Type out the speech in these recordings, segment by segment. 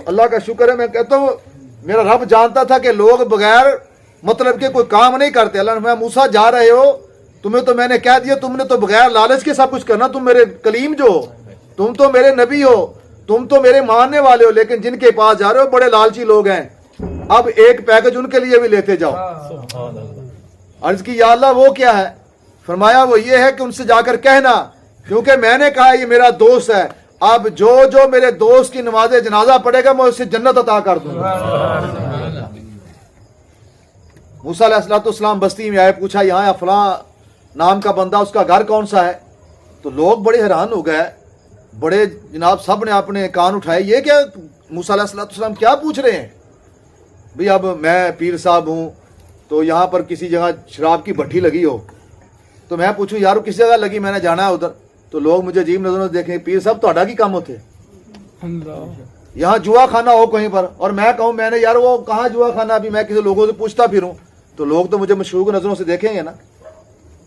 अल्लाह का शुक्र है, मैं कहता हूँ मेरा रब जानता था कि लोग बगैर मतलब के कोई काम नहीं करते। अल्लाह ने फरमाया मूसा जा रहे हो, तुम्हें तो मैंने कह दिया, तुमने तो बगैर लालच के सब कुछ करना, तुम मेरे कलीम जो हो, तुम तो मेरे नबी हो, तुम तो मेरे मानने वाले हो, लेकिन जिनके पास जा रहे हो बड़े लालची लोग हैं, अब एक पैकेज उनके लिए भी लेते जाओ। अर्ज की या अल्लाह वो क्या है? फरमाया वो ये है कि उनसे जाकर कहना, क्योंकि मैंने कहा ये मेरा दोस्त है, अब जो जो मेरे दोस्त की नमाज जनाजा पढ़ेगा मैं उससे जन्नत अता कर दूंगा। मूसा अलैहिस्सलाम बस्ती में आए, पूछा यहाँ फलां नाम का बंदा, उसका घर कौन सा है? तो लोग बड़े हैरान हो गए, बड़े जनाब सब ने अपने कान उठाए, ये क्या मूसा अलैहिस्सलाम क्या पूछ रहे हैं? भाई अब मैं पीर साहब हूँ, तो यहाँ पर किसी जगह शराब की भट्टी लगी हो तो मैं पूछूं यार किस जगह लगी, मैंने जाना है उधर, तो लोग मुझे अजीब नजरों से देखें, पीर साहब तो की काम होते, यहाँ जुआ खाना हो कहीं पर, और मैं कहूँ मैंने यार वो कहाँ जुआ खाना, अभी मैं किसी लोगों से पूछता फिरूं तो लोग तो मुझे मशहूर नजरों से देखेंगे ना,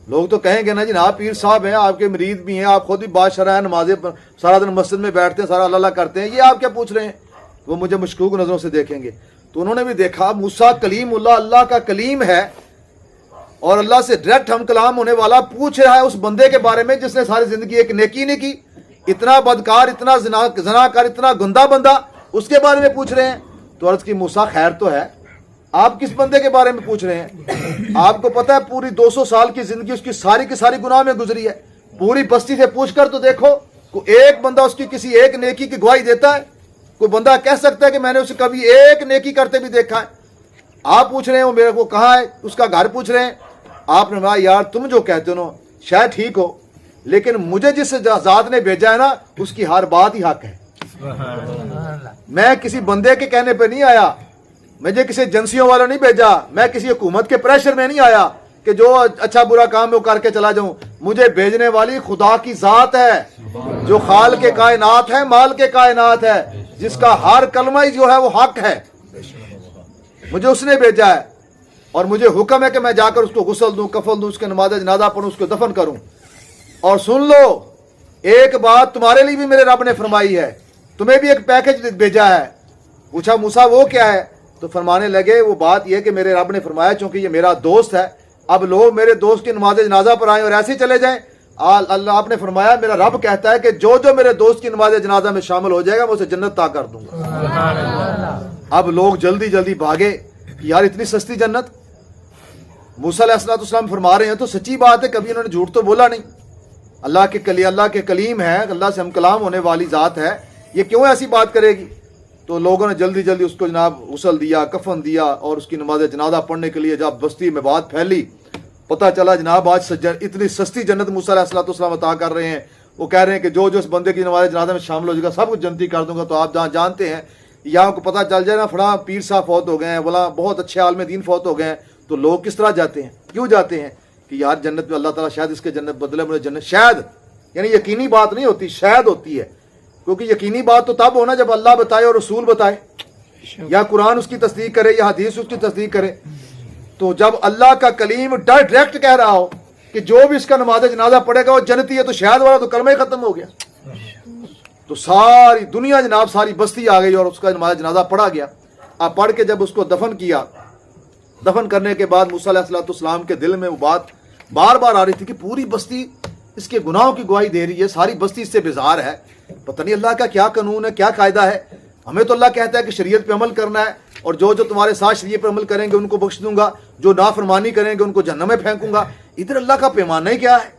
लोग तो कहेंगे ना जी ना पीर साहब हैं, आपके मरीद भी हैं, आप खुद भी बादशाह हैं, नमाजें सारा दिन मस्जिद में बैठते हैं, सारा अल्लाह करते हैं, ये आप क्या पूछ रहे हैं? वो मुझे मशकूक नजरों से देखेंगे। तो उन्होंने भी देखा मूसा कलीमुल्लाह अल्लाह का कलीम है और अल्लाह से डायरेक्ट हम कलाम होने वाला पूछ रहा है उस बंदे के बारे में जिसने सारी जिंदगी एक नेकी नहीं की, इतना बदकार, इतना ज़नाकार, इतना गंदा बंदा, उसके बारे में पूछ रहे हैं। तो अर्ज की मूसा खैर तो है, आप किस बंदे के बारे में पूछ रहे हैं? आपको पता है पूरी 200 साल की जिंदगी उसकी सारी की सारी गुनाह में गुजरी है, पूरी बस्ती से पूछकर तो देखो, कोई एक बंदा उसकी किसी एक नेकी की गवाही देता है? कोई बंदा कह सकता है कि मैंने उसे कभी एक नेकी करते भी देखा है? आप पूछ रहे हैं वो मेरे को कहाँ है, उसका घर पूछ रहे हैं। आपने कहा यार तुम जो कहते हो ना शायद ठीक हो, लेकिन मुझे जिस ज़ात ने भेजा है ना उसकी हर बात ही हक है। मैं किसी बंदे के कहने पे नहीं आया, मुझे किसी एजेंसियों वाला नहीं भेजा, मैं किसी हुकूमत के प्रेशर में नहीं आया कि जो अच्छा बुरा काम है वो करके चला जाऊं। मुझे भेजने वाली खुदा की जात है जो खाल के कायनात है, माल के कायनात है, जिसका हर कलमा ही जो है वो हक है, मुझे उसने भेजा है। और मुझे हुक्म है कि मैं जाकर उसको गुस्ल दूं, कफन दूं, उसके नमाज जनाजा पढ़ूं, उसको दफन करूं। और सुन लो एक बात तुम्हारे लिए भी मेरे रब ने फरमाई है, तुम्हें भी एक पैकेज भेजा है। पूछा मूसा वो क्या है? तो फरमाने लगे वो बात यह कि मेरे रब ने फरमाया चूंकि ये मेरा दोस्त है, अब लोग मेरे दोस्त की नमाज जनाजा पर आए और ऐसे ही चले जाएं। अल्लाह आपने फरमाया मेरा रब कहता है कि जो जो मेरे दोस्त की नमाज जनाजा में शामिल हो जाएगा मैं उसे जन्नत अता कर दूंगा। अब लोग जल्दी जल्दी भागे कि यार इतनी सस्ती जन्नत। मूसा अलैहिस्सलाम फरमा रहे हैं तो सच्ची बात है, कभी उन्होंने झूठ तो बोला नहीं। अल्लाह के कलीम है, अल्लाह से हम कलाम होने वाली ज़ात है, ये क्यों ऐसी बात करेगी? तो लोगों ने जल्दी जल्दी उसको जनाब गुस्ल दिया, कफन दिया, और उसकी नमाज जनाजा पढ़ने के लिए जब बस्ती में बात फैली, पता चला जनाब आज इतनी सस्ती जन्नत मूसा अलैहिस्सलाम अता कर रहे हैं। वो कह रहे हैं कि जो जो इस बंदे की नमाज जनाजा में शामिल हो जाएगा सब कुछ जन्नती कर दूंगा। तो आप जहाँ जानते हैं यहाँ को पता चल जाए ना फला पीर साहब फौत हो गए हैं, बोला बहुत अच्छे आलम दीन फौत हो गए हैं, तो लोग किस तरह जाते हैं? क्यों जाते हैं? कि यार जन्नत में अल्लाह ताला शायद इसके जन्नत बदले मुझे जन्नत, शायद यानी यकीनी बात नहीं होती, शायद होती है, क्योंकि यकीनी बात तो तब होना जब अल्लाह बताए और रसूल बताए, या कुरान उसकी तस्दीक करे या हदीस उसकी तस्दीक करे। तो जब अल्लाह का कलीम डायरेक्ट कह रहा हो कि जो भी इसका नमाज जनाजा पड़ेगा वो जन्नती है, तो शायद वाला तो कलमा ही खत्म हो गया। तो सारी दुनिया जनाब सारी बस्ती आ गई और उसका नमाज जनाजा पढ़ा गया। अब पढ़ के जब उसको दफन किया, दफन करने के बाद मूसा अलैहिस्सलाम के दिल में वो बात बार बार आ रही थी कि पूरी बस्ती इसके गुनाहों की गवाही दे रही है, सारी बस्ती इससे बेजार है, पता नहीं अल्लाह का क्या कानून है, क्या कायदा है। हमें तो अल्लाह कहता है कि शरीयत पे अमल करना है और जो जो तुम्हारे साथ शरीयत पे अमल करेंगे उनको बख्श दूंगा, जो नाफरमानी करेंगे उनको जहन्नम में फेंकूंगा। इधर अल्लाह का पैमाना ही क्या है,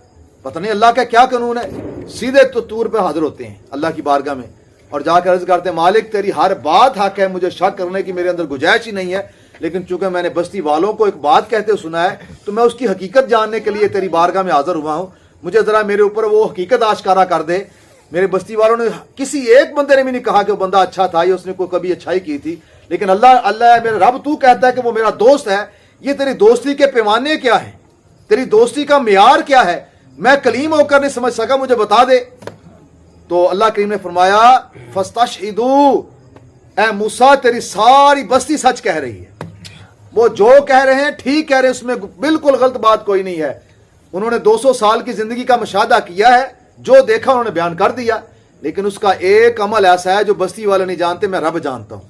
पता नहीं अल्लाह का क्या कानून है। सीधे तो तूर पे हाजिर होते हैं अल्लाह की बारगाह में और जाकर अर्ज करते हैं मालिक तेरी हर बात हक है, मुझे शक करने की मेरे अंदर गुंजाइश ही नहीं है, लेकिन चूंकि मैंने बस्ती वालों को एक बात कहते सुना है तो मैं उसकी हकीकत जानने के लिए तेरी बारगाह में हाजिर हुआ हूँ, मुझे जरा मेरे ऊपर वो हकीकत आश्कारा कर दे। मेरे बस्ती वालों ने किसी एक बंदे ने भी नहीं कहा कि वो बंदा अच्छा था या उसने कोई कभी अच्छाई की थी, लेकिन अल्लाह मेरा रब तू कहता है कि वो मेरा दोस्त है। ये तेरी दोस्ती के पैमाने क्या है, तेरी दोस्ती का मियार क्या है, मैं कलीम होकर नहीं समझ सका, मुझे बता दे। तो अल्लाह करीम ने फरमाया फस्तशहिदू, ऐ मूसा तेरी सारी बस्ती सच कह रही है, वो जो कह रहे हैं ठीक कह रहे हैं, उसमें बिल्कुल गलत बात कोई नहीं है। उन्होंने 200 साल की जिंदगी का मुशाहदा किया है, जो देखा उन्होंने बयान कर दिया। لیکن اس کا ایک عمل ایسا ہے جو بستی والے نہیں جانتے، میں رب جانتا ہوں۔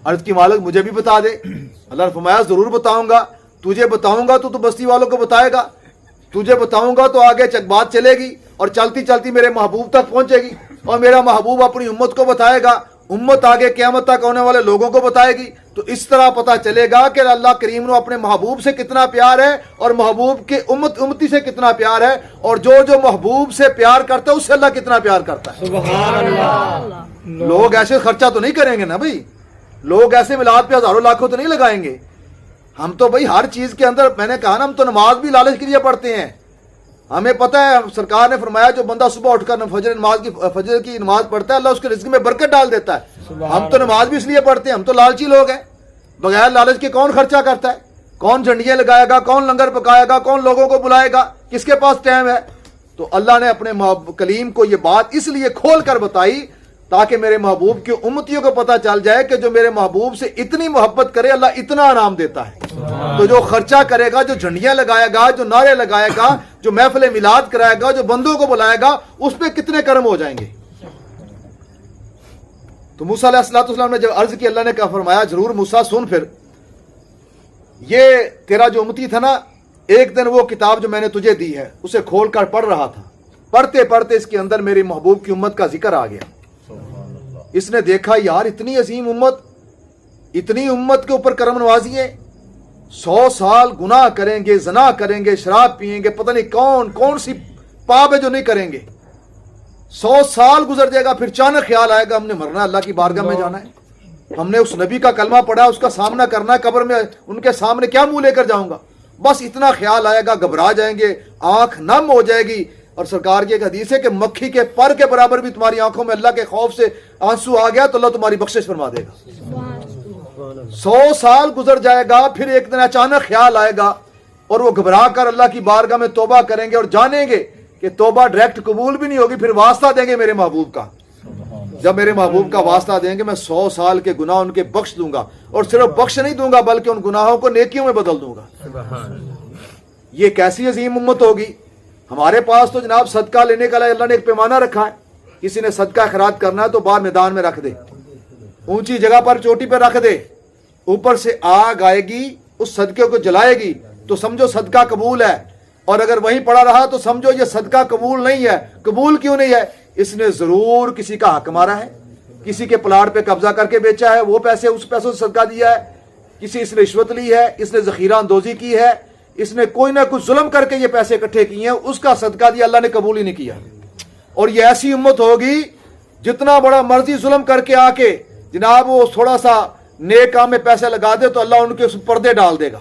عرض کی مالک مجھے بھی بتا دے۔ اللہ نے فرمایا ضرور بتاؤں گا، تجھے بتاؤں گا تو بستی والوں کو بتائے گا، تجھے بتاؤں گا تو آگے بات چلے گی اور چلتی چلتی میرے محبوب تک پہنچے گی، اور میرا محبوب اپنی امت کو بتائے گا، امت آگے قیامت تک ہونے والے لوگوں کو بتائے گی۔ تو اس طرح پتہ چلے گا کہ اللہ کریم نے اپنے محبوب سے کتنا پیار ہے اور محبوب کے امتی سے کتنا پیار ہے، اور جو محبوب سے پیار کرتا ہے اس سے اللہ کتنا پیار کرتا ہے۔ سبحان اللہ۔ لوگ ایسے خرچہ تو نہیں کریں گے نا بھائی، لوگ ایسے میلاد پہ ہزاروں لاکھوں تو نہیں لگائیں گے۔ ہم تو بھائی ہر چیز کے اندر، میں نے کہا نا، ہم تو نماز بھی لالچ کے لیے پڑھتے ہیں۔ ہمیں پتہ ہے سرکار نے فرمایا جو بندہ صبح اٹھ کر فجر کی نماز پڑھتا ہے اللہ اس کے رزق میں برکت ڈال دیتا ہے۔ ہم تو نماز بھی اس لیے پڑھتے ہیں، ہم تو لالچی لوگ ہیں۔ بغیر لالچ کے کون خرچہ کرتا ہے؟ کون جھنڈیاں لگائے گا؟ کون لنگر پکائے گا؟ کون لوگوں کو بلائے گا؟ کس کے پاس ٹائم ہے؟ تو اللہ نے اپنے کلیم کو یہ بات اس لیے کھول کر بتائی تاکہ میرے محبوب کی امتیوں کو پتہ چل جائے کہ جو میرے محبوب سے اتنی محبت کرے اللہ اتنا انعام دیتا ہے۔ تو جو خرچہ کرے گا، جو جھنڈیاں لگائے گا، جو نعرے لگائے گا، جو محفل میلاد کرائے گا، جو بندوں کو بلائے گا، اس پہ کتنے کرم ہو جائیں گے۔ تو موسیٰ علیہ السلام نے جب عرض کی، اللہ نے کہا فرمایا ضرور موسیٰ سن، پھر یہ تیرا جو امتی تھا نا، ایک دن وہ کتاب جو میں نے تجھے دی ہے اسے کھول کر پڑھ رہا تھا، پڑھتے پڑھتے اس کے اندر میری محبوب کی امت کا ذکر آ گیا۔ اس نے دیکھا یار اتنی عظیم امت، اتنی امت کے اوپر کرم نوازی ہے، 100 سال گناہ کریں گے، زنا کریں گے، شراب پیئیں گے، پتہ نہیں کون کون سی پاپ ہے جو نہیں کریں گے، 100 سال گزر جائے گا، پھر اچانک خیال آئے گا ہم نے مرنا، اللہ کی بارگاہ میں جانا ہے، ہم نے اس نبی کا کلمہ پڑھا، اس کا سامنا کرنا ہے، قبر میں ان کے سامنے کیا منہ لے کر جاؤں گا، بس اتنا خیال آئے گا، گھبرا جائیں گے، آنکھ نم ہو جائے گی۔ اور سرکار کی ایک حدیث ہے کہ مکھی کے پر کے برابر بھی تمہاری آنکھوں میں اللہ کے خوف سے آنسو آ گیا تو اللہ تمہاری بخشش فرما دے گا۔ 100 سال گزر جائے گا، پھر ایک دن اچانک خیال آئے گا اور وہ گھبرا کر اللہ کی بارگاہ میں توبہ کریں گے اور جانیں گے کہ توبہ ڈائریکٹ قبول بھی نہیں ہوگی، پھر واسطہ دیں گے میرے محبوب کا۔ جب میرے محبوب کا واسطہ دیں گے میں 100 سال کے گناہ ان کے بخش دوں گا، اور صرف بخش نہیں دوں گا بلکہ ان گناہوں کو نیکیوں میں بدل دوں گا۔ یہ کیسی عظیم امت ہوگی۔ ہمارے پاس تو جناب صدقہ لینے کا اللہ نے ایک پیمانہ رکھا ہے، کسی نے صدقہ خیرات کرنا ہے تو باہر میدان میں رکھ دے، اونچی جگہ پر چوٹی پہ رکھ دے، اوپر سے آگ آئے گی اس صدقے کو جلائے گی تو سمجھو صدقہ قبول ہے، اور اگر وہیں پڑا رہا تو سمجھو یہ صدقہ قبول نہیں ہے۔ قبول کیوں نہیں ہے؟ اس نے ضرور کسی کا حق مارا ہے، کسی کے پلاٹ پہ قبضہ کر کے بیچا ہے، وہ پیسے اس پیسوں سے صدقہ دیا ہے، کسی اس نے رشوت لی ہے، اس نے ذخیرہ اندوزی کی ہے، اس نے کوئی نہ کچھ ظلم کر کے یہ پیسے اکٹھے کیے ہیں، اس کا صدقہ دیا، اللہ نے قبول ہی نہیں کیا۔ اور یہ ایسی امت ہوگی جتنا بڑا مرضی ظلم کر کے آ کے جناب وہ تھوڑا سا نیک کام میں پیسے لگا دے تو اللہ ان کے پردے ڈال دے گا،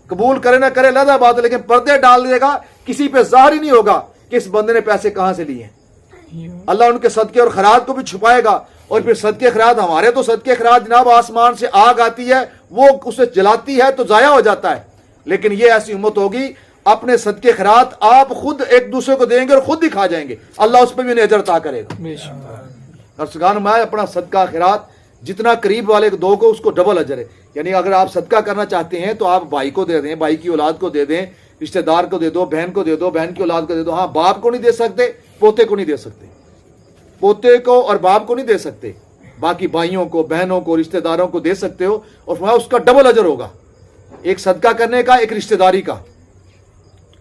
قبول کرے نہ کرے علیحدہ بات ہے، لیکن پردے ڈال دے گا، کسی پہ ظاہر ہی نہیں ہوگا کہ اس بندے نے پیسے کہاں سے لیے ہیں۔ اللہ ان کے صدقے اور خیرات کو بھی چھپائے گا، اور پھر صدقے خیرات، ہمارے تو صدقے خیرات جناب آسمان سے آگ آتی ہے، وہ اسے جلاتی ہے تو ضائع ہو جاتا ہے، لیکن یہ ایسی امت ہوگی اپنے صدقے خیرات آپ خود ایک دوسرے کو دیں گے اور خود ہی کھا جائیں گے، اللہ اس پہ بھی انہیں اجر عطا کرے گا۔ اور سگان میں اپنا صدقہ خیرات جتنا قریب والے دو کو اس کو ڈبل اجر ہے، یعنی اگر آپ صدقہ کرنا چاہتے ہیں تو آپ بھائی کو دے دیں، بھائی کی اولاد کو دے دیں، رشتہ دار کو دے دو، بہن کو دے دو، بہن کی اولاد کو دے دو۔ ہاں باپ کو نہیں دے سکتے، پوتے کو نہیں دے سکتے، پوتے کو اور باپ کو نہیں دے سکتے، باقی بھائیوں کو، بہنوں کو، رشتہ داروں کو دے سکتے ہو، اور وہاں اس کا ڈبل اجر ہوگا، ایک صدقہ کرنے کا، ایک رشتہ داری کا۔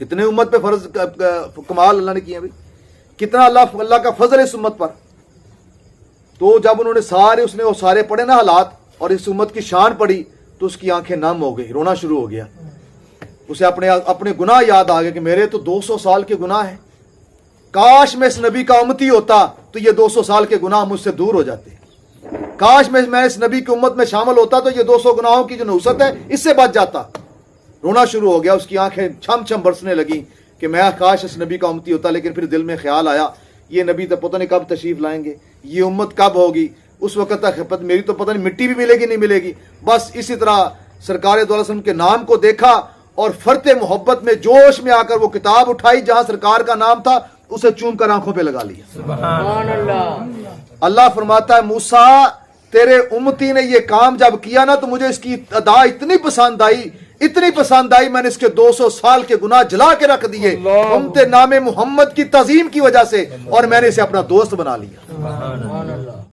کتنے امت پہ فرض کمال اللہ نے کیے ہیں، کتنا اللہ کا فضل اس امت پر۔ تو جب انہوں نے اس نے وہ سارے پڑھے نا حالات اور اس امت کی شان پڑھی تو اس کی آنکھیں نم ہو گئی، رونا شروع ہو گیا، اسے اپنے گناہ یاد آ گئے کہ میرے تو 200 سال کے گناہ ہیں، کاش میں اس نبی کا امتی ہوتا تو یہ 200 سال کے گناہ مجھ سے دور ہو جاتے، کاش میں اس نبی کی امت میں شامل ہوتا تو یہ 200 گناہوں کی جو نحوست ہے اس سے بچ جاتا۔ رونا شروع ہو گیا، اس کی آنکھیں چھم چھم برسنے لگیں کہ میں کاش اس نبی کا امتی ہوتا، لیکن پھر دل میں خیال آیا یہ نبی تو پتہ نہیں کب تشریف لائیں گے، یہ امت کب ہوگی، اس وقت تک میری تو پتہ نہیں مٹی بھی ملے گی نہیں ملے گی۔ بس اسی طرح سرکار دو علیہ وسلم کے نام کو دیکھا اور فرط محبت میں جوش میں آ کر وہ کتاب اٹھائی جہاں سرکار کا نام تھا، اسے چوم کر آنکھوں پہ لگا لیا۔ سبحان اللہ۔ اللہ فرماتا ہے موسیٰ تیرے امتی نے یہ کام جب کیا نا تو مجھے اس کی ادا اتنی پسند آئی، اتنی پسند آئی میں نے اس کے 200 سال کے گناہ جلا کے رکھ دیے امت نام محمد کی تعظیم کی وجہ سے، اور میں نے اسے اپنا دوست بنا لیا۔ سبحان اللہ